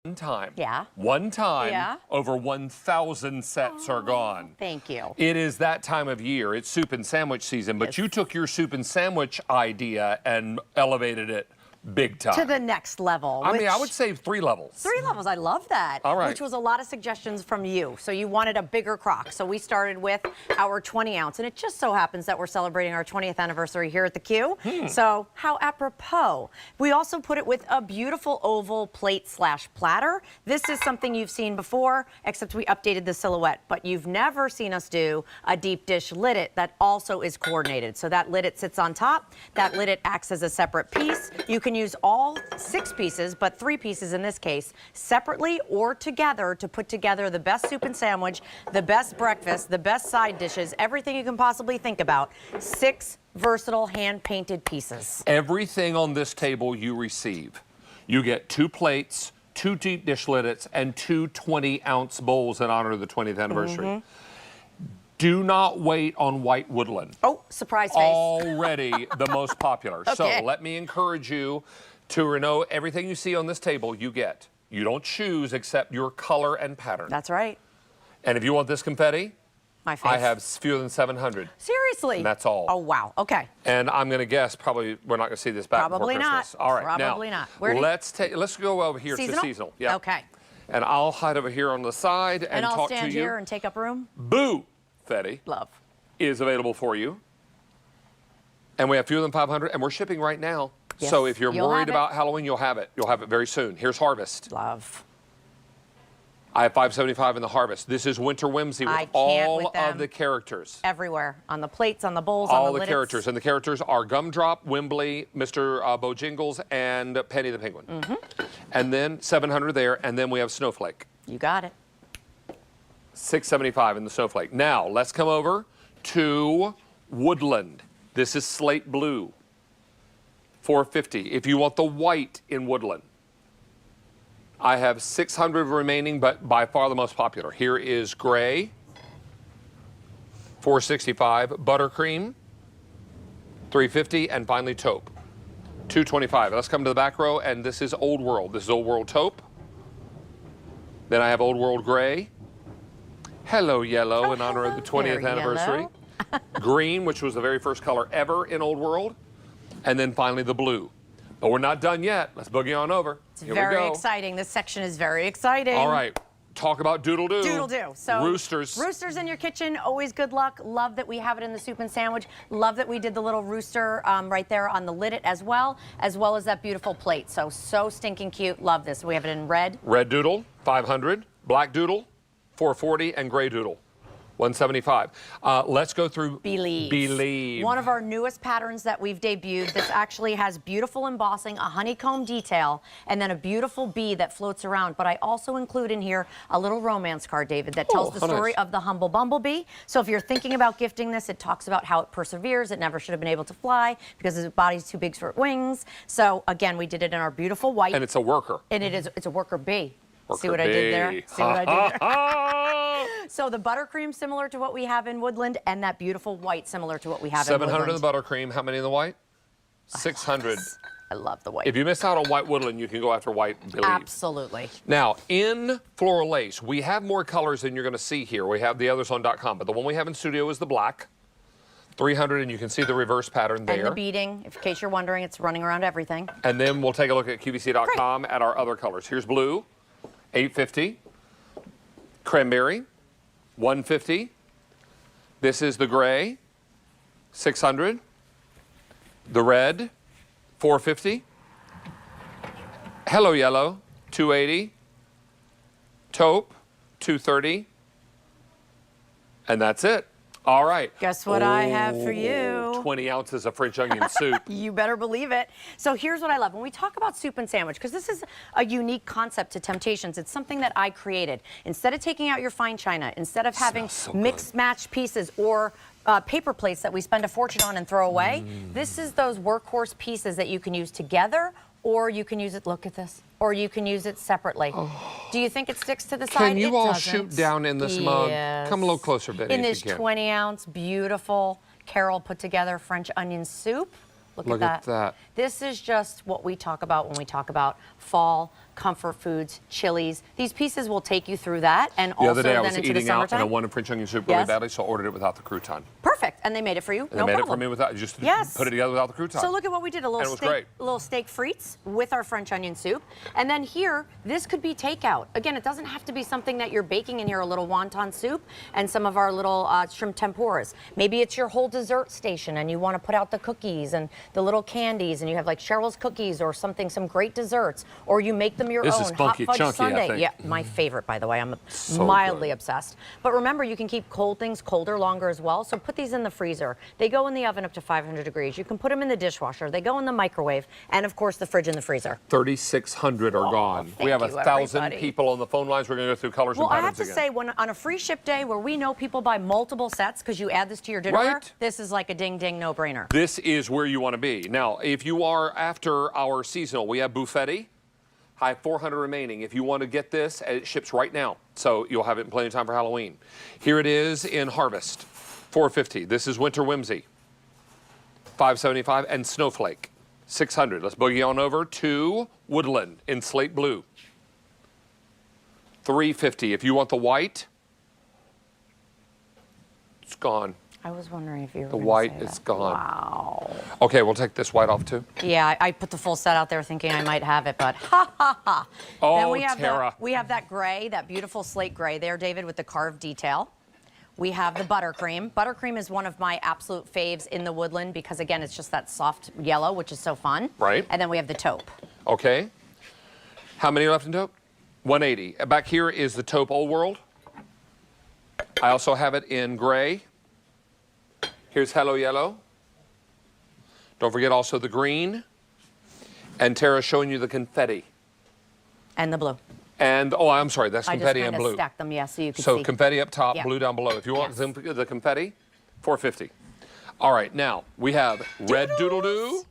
One time. Yeah. One time. Yeah. Over 1,000 sets are gone. Thank you. It is that time of year. It's soup and sandwich season, but you took your soup and sandwich idea and elevated it big time. To the next level. I mean, I would say 3 levels. 3 levels, I love that. All right. Which was a lot of suggestions from you. So you wanted a bigger crock. So we started with our 20 ounce. And it just so happens that we're celebrating our 20th anniversary here at the Q. So how apropos. We also put it with a beautiful oval plate/platter. This is something you've seen before, except we updated the silhouette. But you've never seen us do a deep dish liddet that also is coordinated. So that liddet sits on top. That liddet acts as a separate piece. You can use all 6 pieces, but 3 pieces in this case, separately or together to put together the best soup and sandwich, the best breakfast, the best side dishes, everything you can possibly think about. 6 versatile hand-painted pieces. Everything on this table you receive. You get 2 plates, 2 deep dish liddets, and 2 20-ounce bowls in honor of the 20th anniversary. Do not wait on white woodland. Oh, surprise face. Already the most popular. Okay. So let me encourage you to know everything you see on this table you get. You don't choose except your color and pattern. That's right. And if you want this confetti, My face. I have fewer than 700. Seriously? And that's all. Oh, wow. Okay. And I'm going to guess probably we're not going to see this back Probably before Christmas. not. All right. Probably now, not. Where do you... let's go over here Seasonal? to seasonal. Yeah. Okay. And I'll hide over here on the side and I'll talk to you. stand here and take up room? Boo! Confetti Love. is available for you. And we have fewer than 500, and we're shipping right now. Yes, So if you're you'll worried have it. about Halloween, you'll have it. You'll have it very soon. Here's Harvest. Love. I have 575 in the Harvest. This is Winter Whimsy with all of the characters. Everywhere. On the plates, on the bowls, All on the the liddets. characters. And the characters are Gumdrop, Wimbley, Mr. Bojingles, and Penny the Penguin. And then 700 there, and then we have Snowflake. You got it. 675 in the Snowflake. Now, let's come over to Woodland. This is Slate Blue. 450. If you want the white in Woodland, I have 600 remaining, but by far the most popular. Here is Gray, 465. Buttercream, 350. And finally, Taupe, 225. Let's come to the back row, and this is Old World. This is Old World Taupe. Then I have Old World Gray. Hello Yellow in honor of the 20th anniversary. Green, which was the very first color ever in Old World. And then finally the blue. But we're not done yet. Let's boogie on over. It's very exciting. This section is very exciting. All right. Talk about doodle-doo. Doodle-doo. So roosters. Roosters in your kitchen, always good luck. Love that we have it in the soup and sandwich. Love that we did the little rooster right there on the liddet as well as that beautiful plate. So stinking cute. Love this. We have it in red. Red doodle, 500. Black doodle, 440. And gray doodle, 175. Let's go through Believe. Believe. One of our newest patterns that we've debuted. This actually has beautiful embossing, a honeycomb detail, and then a beautiful bee that floats around. But I also include in here a little romance card, David, that tells the story of the humble bumblebee. So if you're thinking about gifting this, it talks about how it perseveres. It never should have been able to fly because its body's too big for its wings. So again, we did it in our beautiful white. And it's a worker. And it's a worker bee. Worker See what I did there? See what I did there? So the buttercream similar to what we have in Woodland, and that beautiful white similar to what we have in Woodland. 700 in the buttercream. How many in the white? 600. I love the white. If you miss out on white Woodland, you can go after white Believe. Absolutely. Now, in floral lace, we have more colors than you're going to see here. We have the others on .com, but the one we have in studio is the black. 300, and you can see the reverse pattern there. And the beading, in case you're wondering, it's running around everything. And then we'll take a look at QVC.com at our other colors. Here's blue, 850. Cranberry, 150. This is the gray, 600. The red, 450. Hello Yellow, 280. Taupe, 230. And that's it. All right. Guess what I have for you? 20 ounces of French onion soup. You better believe it. So here's what I love. When we talk about soup and sandwich, because this is a unique concept to Temp-tations, it's something that I created. Instead of taking out your fine china, instead of having mixed match pieces or paper plates that we spend a fortune on and throw away, this is those workhorse pieces that you can use together, or you can use it, look at this, or you can use it separately. Do you think it sticks to the side? Can you all shoot down in this mug? Come a little closer, Betty, in if this you can. 20-ounce, beautiful, Carol put together French onion soup. Look at that. This is just what we talk about when we talk about fall, comfort foods, chilies. These pieces will take you through that, and The also other day I then was into the eating out summertime. and I wanted French onion soup really Yes. badly, so I ordered it without the crouton. Perfect, and they made it for you. And No they made problem. it for me without, just Yes. put it together without the crouton. So look at what we did, a And it little was steak, great. little steak frites with our French onion soup. And then here, this could be takeout. Again, it doesn't have to be something that you're baking in here, a little wonton soup and some of our little shrimp tempuras. Maybe it's your whole dessert station and you want to put out the cookies and the little candies and you have like Cheryl's cookies or something, some great desserts, or you make them your This own. is funky Hot fudge chunky, I sundae. think. Yeah, my favorite, by the way. I'm So mildly good. obsessed. But remember, you can keep cold things colder longer as well. So put these in the freezer. They go in the oven up to 500 degrees. You can put them in the dishwasher. They go in the microwave, and of course the fridge and the freezer. 3,600 are gone. thank We have you, 1,000 everybody. people on the phone lines. We're going to go through colors Well, and I have patterns to again. say, when on a free ship day where we know people buy multiple sets because you add this to your dinnerware, Right. this is like a ding ding no brainer. This is where you want to be. Now, if you are after our seasonal, we have buffetti. I have 400 remaining. If you want to get this, it ships right now. So you'll have it in plenty of time for Halloween. Here it is in Harvest, $450. This is Winter Whimsy, $575. And Snowflake, $600. Let's boogie on over to Woodland in Slate Blue, $350. If you want the white, it's gone. I was wondering if you were The gonna white say is that. gone. Wow. Okay, we'll take this white off too. Yeah, I put the full set out there thinking I might have it, but ha ha ha. Oh, Then we have Tara. we have that gray, that beautiful slate gray there, David, with the carved detail. We have the buttercream. Buttercream is one of my absolute faves in the Woodland because, again, it's just that soft yellow, which is so fun. Right. And then we have the taupe. Okay. How many left in taupe? 180. Back here is the taupe Old World. I also have it in gray. Here's Hello Yellow. Don't forget also the green. And Tara's showing you the confetti. And the blue. And, oh, I'm sorry, that's I just confetti kind and of blue. stacked them, yeah, so you can So see. confetti up top, Yeah. blue down below. If you want Yes. the confetti, $450. All right, now we have red doodle-doo.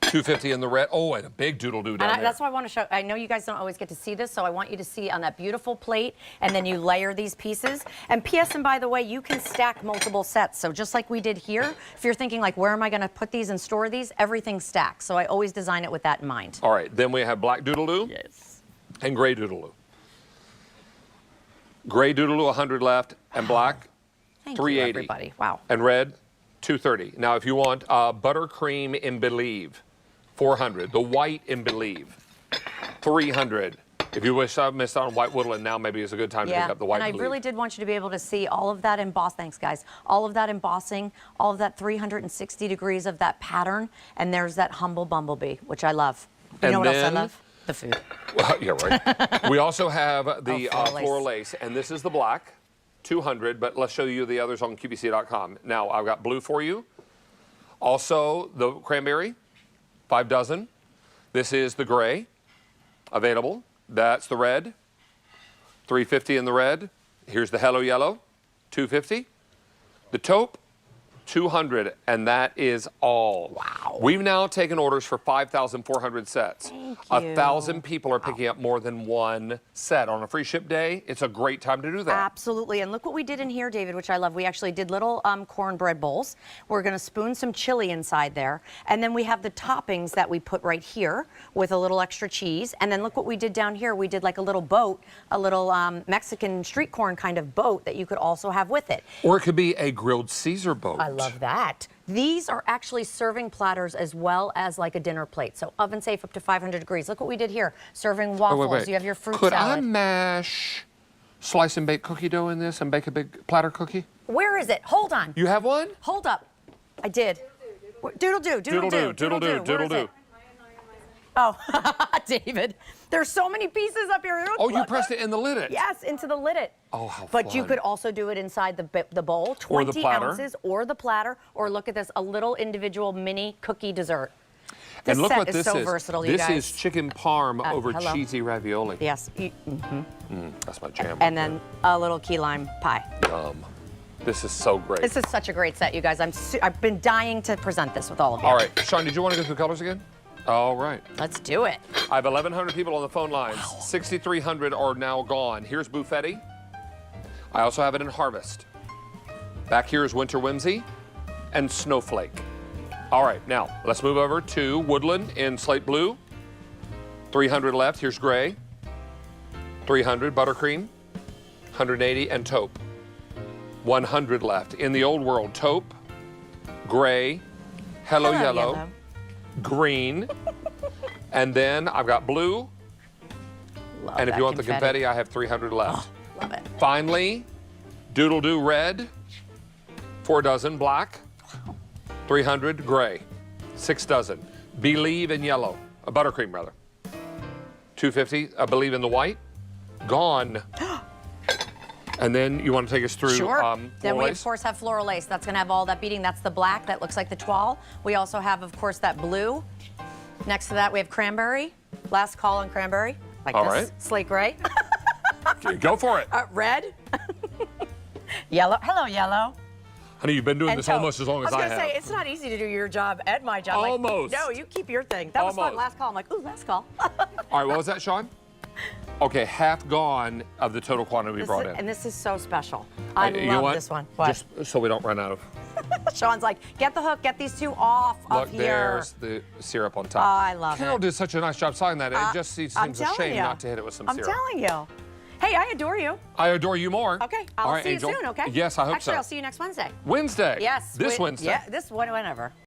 $250 in the red. Oh, and a big doodle-doo down And there. that's why I want to show. I know you guys don't always get to see this, so I want you to see on that beautiful plate, and then you layer these pieces. And P.S. and by the way, you can stack multiple sets. So just like we did here, if you're thinking like, where am I going to put these and store these? Everything stacks. So I always design it with that in mind. All right, then we have black doodle-doo. Yes. And gray doodle-doo. Gray doodle-doo, 100 left, and black, Thank 380. you, everybody. Wow. And red, 230. Now, if you want buttercream in Believe, 400. The white in Believe, 300. If you wish I missed out on white woodland, now maybe is a good time to pick up the white and I Believe. really did want you to be able to see all of that emboss. Thanks, guys. All of that embossing, all of that 360 degrees of that pattern, and there's that humble bumblebee, which I love. You And know what else I then- love? The food. Well, yeah, right. We also have the Oh, floral lace. floral lace, and this is the black, 200, but let's show you the others on QVC.com. Now, I've got blue for you. Also, the cranberry, 5 dozen. This is the gray, available. That's the red, $350 in the red. Here's the Hello Yellow, $250. The taupe, $200, and that is all. Wow. We've now taken orders for 5,400 sets. Thank you. 1,000 people are picking up more than one set. On a free ship day, it's a great time to do that. Absolutely. And look what we did in here, David, which I love. We actually did little cornbread bowls. We're going to spoon some chili inside there. And then we have the toppings that we put right here with a little extra cheese. And then look what we did down here. We did like a little boat, a little Mexican street corn kind of boat that you could also have with it. Or it could be a grilled Caesar boat. I love that. These are actually serving platters as well as like a dinner plate. So oven safe up to 500 degrees. Look what we did here. Serving Oh, waffles. wait, wait. You have your fruit Could I salad. mash slice and bake cookie dough in this and bake a big platter cookie? Where is it? Hold on. You have one? Hold up. I did. Doodle-doo, doodle-doo, Doodle-doo, Where is doodle-doo. it? Oh, David, there's so many pieces up here. Oh, you pressed it in the lid. Yes, into the lid. Oh, how But you fun. could also do it inside the bowl, Or the 20 platter. ounces, or the platter, or look at this, a little individual mini cookie dessert. This And look set what is this so is. versatile, you This guys. is chicken parm over hello. cheesy ravioli. Yes, That's my jam. and then a little key lime pie. Yum. This is so great. This is such a great set, you guys. I've been dying to present this with all of you. All right, Sean, did you want to go through colors again? All right. Let's do it. I have 1,100 people on the phone lines. 6,300 are now gone. Here's Buffetti. I also have it in Harvest. Back here is Winter Whimsy and Snowflake. All right, now let's move over to Woodland in slate blue. 300 left. Here's gray. 300 buttercream. 180 and taupe. 100 left. In the old world, taupe, gray, hello yellow, green, and then I've got blue. Love and if that you want the confetti, I have 300 left. Oh, love it. Finally, doodle-doo red, 4 dozen black, 300 gray, 6 dozen. Believe in yellow, buttercream rather. 250, believe in the white, gone. And then you want to take us through Sure. Then we, lace? of course, have floral lace. That's going to have all that beading. That's the black. That looks like the toile. We also have, of course, that blue. Next to that, we have cranberry. Last call on cranberry. Like All this. right. Slate gray. Okay, go for it. Red. Yellow. Hello, yellow. Honey, you've been doing this taupe. almost as long as I was going have. to say, it's not easy to do your job and my job. Almost. Like, no, you keep your thing. That was fun. Almost. Last call. I'm like, ooh, last call. All right, what was that, Sean? Okay, half gone of the total quantity we brought in. And this is so special. I You know love what? this one. What? Just so we don't run out of. Sean's like, get the hook, get these two off Look, of here. there's the syrup on top. Oh, I love Carol it. did such a nice job selling that. It just seems I'm a telling shame you. not to hit it with some I'm syrup. telling you. Hey, I adore you. I adore you more. Okay, All I'll right, see Angel. you soon, okay? Yes, I hope Actually, so. I'll see you next Wednesday. Wednesday. Yes. This Wednesday. Yeah, this one, whenever.